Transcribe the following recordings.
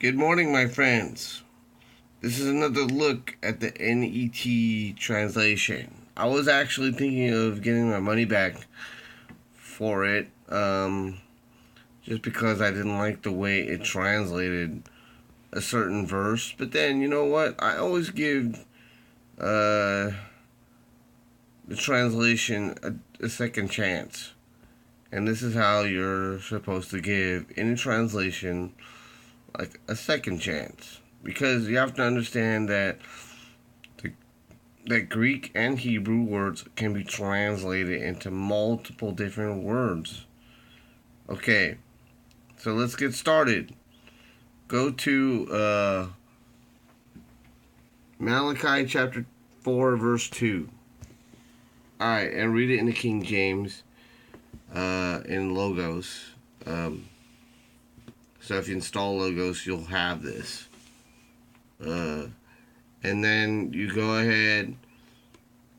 Good morning, my friends. This is another look at the NET translation. I was actually thinking of getting my money back for it, just because I didn't like the way it translated a certain verse. But then, you know what? I always give the translation a second chance. And this is how you're supposed to give any translation like a second chance, because you have to understand that that Greek and Hebrew words can be translated into multiple different words. Okay, so let's get started. Go to Malachi chapter 4 verse 2. Alright, and read it in the King James in Logos. So if you install Logos, you'll have this. And then you go ahead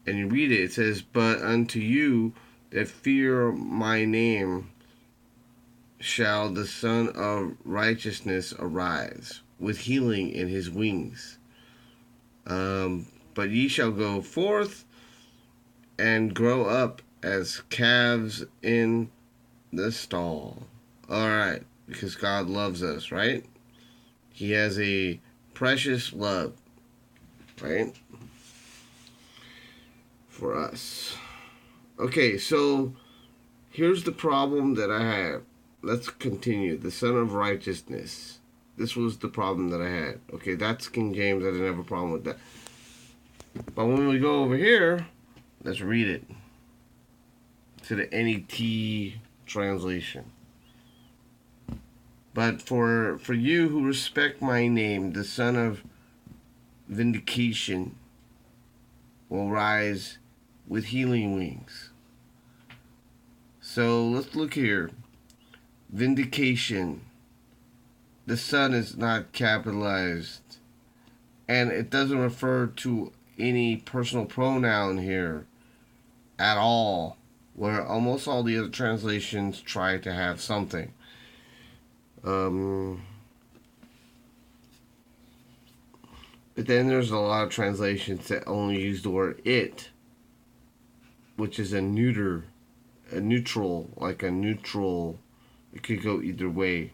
and you read it. It says, "But unto you that fear my name shall the Son of Righteousness arise, with healing in his wings. But ye shall go forth and grow up as calves in the stall." Alright, because God loves us, right? He has a precious love, right? For us. Okay, so here's the problem that I have. Let's continue. The Son of Righteousness. This was the problem that I had. Okay, that's King James. I didn't have a problem with that. But when we go over here, let's read it to the NET translation. "But for you who respect my name, the Son of Vindication will rise with healing wings." So let's look here. Vindication. The Son is not capitalized, and it doesn't refer to any personal pronoun here at all, where almost all the other translations try to have something. But then there's a lot of translations that only use the word "it," which is a neutral, like a neutral. It could go either way,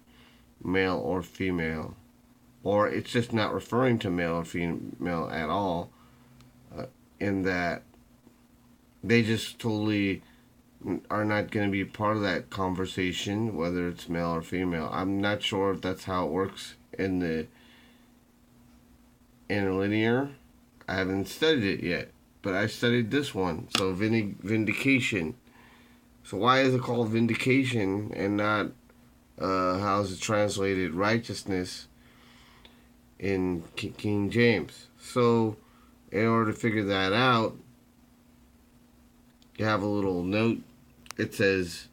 male or female. Or it's just not referring to male or female at all, in that they just totally are not going to be part of that conversation, whether it's male or female. I'm not sure if that's how it works in the interlinear. I haven't studied it yet, but I studied this one. So vindication. So why is it called vindication and not how is it translated righteousness in King James? So in order to figure that out, you have a little note. It says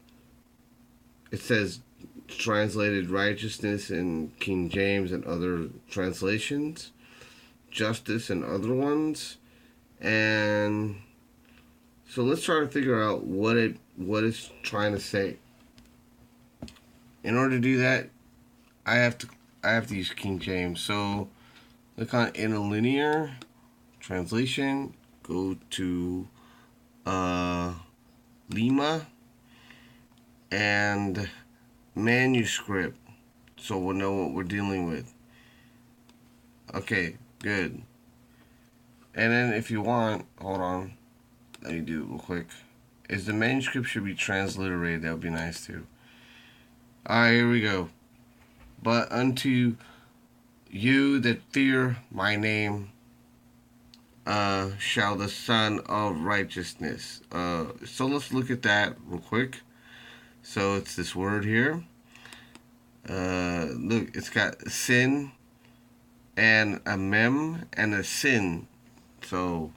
translated righteousness in King James and other translations, justice and other ones. And so let's try to figure out what it's trying to say. In order to do that, I have to use King James. So look on interlinear translation, go to Lima and manuscript, so we'll know what we're dealing with. Okay, good. And then if you want, hold on, let me do it real quick. Is the manuscript should be transliterated, that would be nice too. Alright, here we go. "But unto you that fear my name shall the Son of Righteousness." So let's look at that real quick. So it's this word here. Look, it's got sin and a mem and a sin. So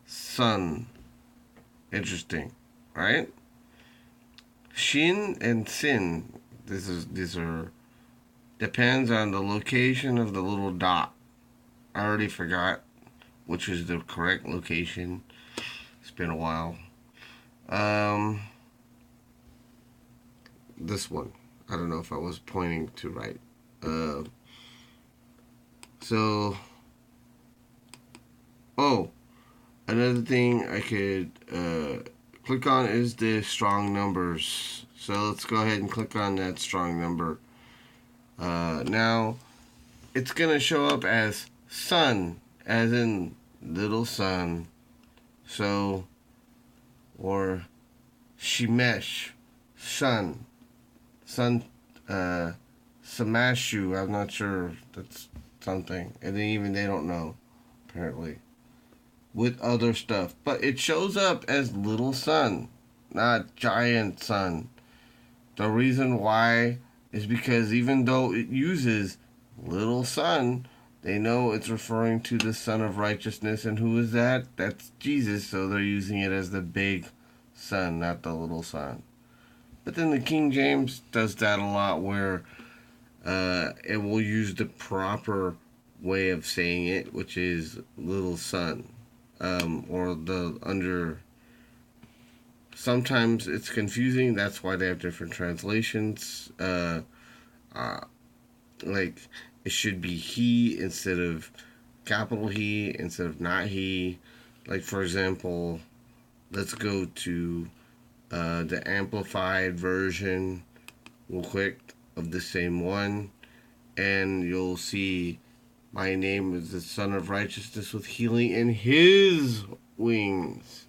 son. Interesting, right? Shin and sin. These are depends on the location of the little dot. I already forgot which is the correct location. It's been a while. This one. I don't know if I was pointing to right. Uh, so, oh, another thing I could click on is the strong numbers. So let's go ahead and click on that strong number. Now, it's going to show up as son, as in little son. So, or Shemesh, son, son, Samashu, I'm not sure, that's something. And then even they don't know, apparently. With other stuff. But it shows up as little son, not giant son. The reason why is because even though it uses little son, they know it's referring to the Son of Righteousness. And who is that? That's Jesus. So they're using it as the big son, not the little son. But then the King James does that a lot where it will use the proper way of saying it, which is little son. Or the under. Sometimes it's confusing. That's why they have different translations. Like it should be he instead of capital He instead of not he. Like for example, let's go to the amplified version real quick of the same one, and you'll see my name is the Son of Righteousness with healing in His wings.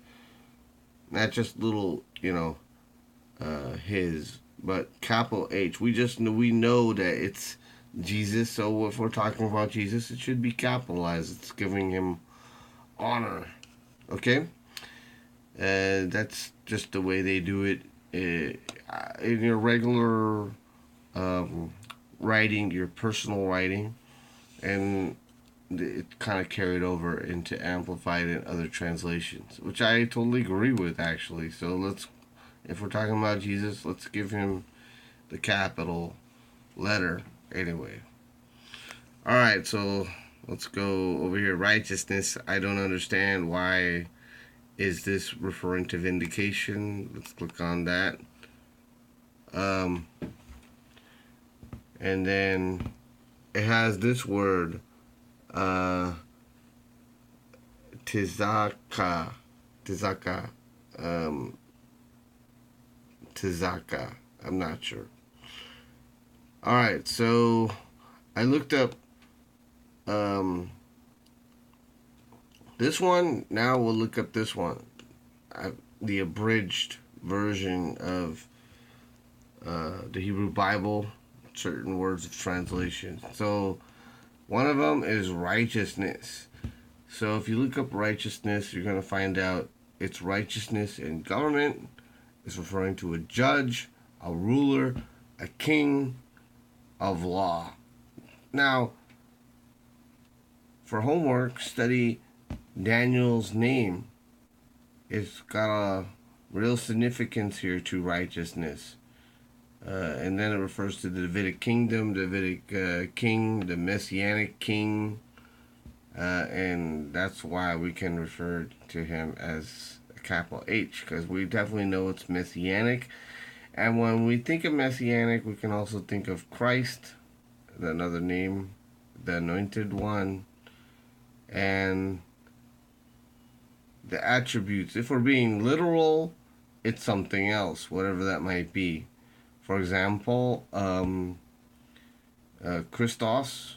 Not just little, His, but capital H. We know that it's Jesus. So if we're talking about Jesus, it should be capitalized. It's giving Him honor. Okay, that's just the way they do it. In your regular writing, your personal writing, and it kind of carried over into Amplified and other translations, which I totally agree with, actually. So if we're talking about Jesus, let's give Him the capital letter anyway. All right, so let's go over here. Righteousness. I don't understand why is this referring to vindication. Let's click on that. And then it has this word, Tizaka, Tizaka, Tizaka. I'm not sure. All right, so I looked up this one. Now we'll look up this one, the abridged version of the Hebrew Bible, certain words of translation. So one of them is righteousness. So if you look up righteousness, you're going to find out it's righteousness in government. It's referring to a judge, a ruler, a king of law. Now, for homework, study Daniel's name. It's got a real significance here to righteousness. And then it refers to the Davidic kingdom, Davidic king, the Messianic king. And that's why we can refer to him as a capital H, because we definitely know it's Messianic. And when we think of Messianic, we can also think of Christ, another name, the Anointed One, and the attributes. If we're being literal, it's something else, whatever that might be. For example, Christos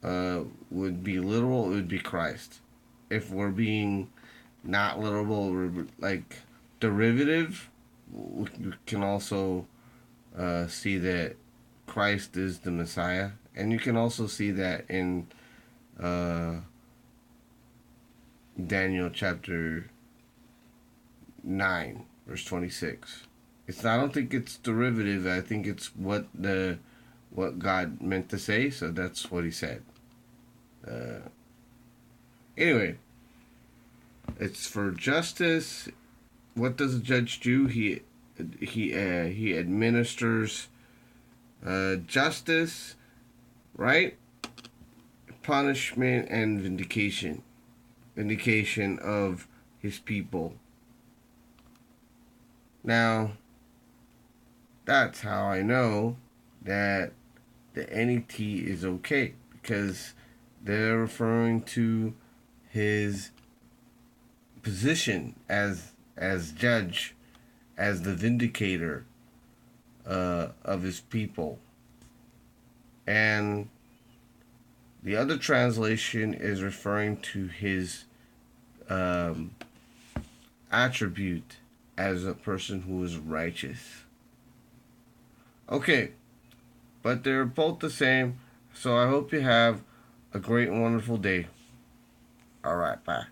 would be literal, it would be Christ. If we're being not literal, like derivative, we can also see that Christ is the Messiah. And you can also see that in Daniel chapter 9, verse 26. I don't think it's derivative. I think it's what God meant to say. So that's what He said. Anyway, it's for justice. What does a judge do? He administers justice, right? Punishment and vindication of his people. Now, that's how I know that the NET is okay because they're referring to his position as judge, as the vindicator of his people. And the other translation is referring to his um, attribute as a person who is righteous. Okay, but they're both the same. So I hope you have a great and wonderful day. All right, bye.